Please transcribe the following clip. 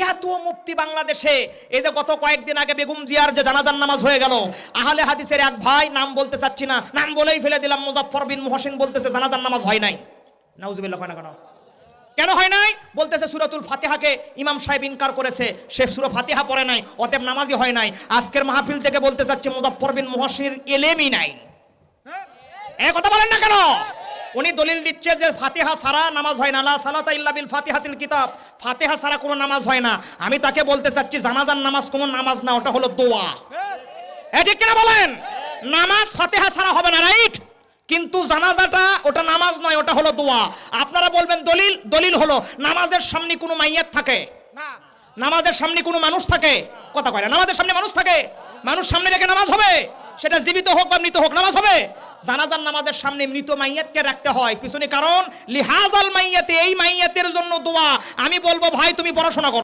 এত মুফতি বাংলাদেশে। এই যে গত কয়েকদিন আগে বেগম জিয়ার যে জানাজার নামাজ হয়ে গেল, আহলে হাদিসের এক ভাই, নাম বলতে চাচ্ছি না, নাম বলেই ফেলে দিলাম, মুজাফফর বিন মুহসিন বলতেছে জানাজার নামাজ হয় নাই। নাউজুবিল্লাহ। হয় না কেন? কেন হয় নাই? বলতেছে সূরাতুল ফাতিহাকে ইমাম সাহেব ইনকার করেছে, সে সূরা ফাতিহা পড়ে নাই, অতএব নামাজই হয় নাই। আজকের মাহফিল থেকে বলতে চাচ্ছি মুজাফফর বিন মুহসিন এলেমই নাই। এই কথা বলেন না কেন? উনি দলিল দিচ্ছে যে ফাতিহা ছাড়া নামাজ হয় না, লা সালাতা ইল্লা বিল ফাতিহাতিল কিতাব, ফাতিহা ছাড়া কোনো নামাজ হয় না। আমি তাকে বলতে চাচ্ছি জানাজার নামাজ কোনো নামাজ না, ওটা হলো দোয়া। ঠিক কিনা বলেন? নামাজ ফাতিহা ছাড়া হবে না, রাইট? কিন্তু জানাজাটা ওটা নামাজ নয়, ওটা হলো দোয়া। আপনারা বলবেন দলিল, দলিল হলো নামাজের সামনে কোনো মাইয়াত থাকে না, নামাজের সামনে কোনো মানুষ থাকে, কথা কয় না, নামাজের সামনে মানুষ থাকে, মানুষ সামনে রেখে নামাজ হবে, সেটা জীবিত হোক বা মৃত হোক নামাজ হবে। জানাজার নামাজের সামনে মৃত মাইয়াতকে রাখতে হয় পিছনে, কারণ লিহাজাল মাইয়াতে, এই মাইয়াতের জন্য দোয়া। আমি বলবো ভাই তুমি পড়াশোনা করো।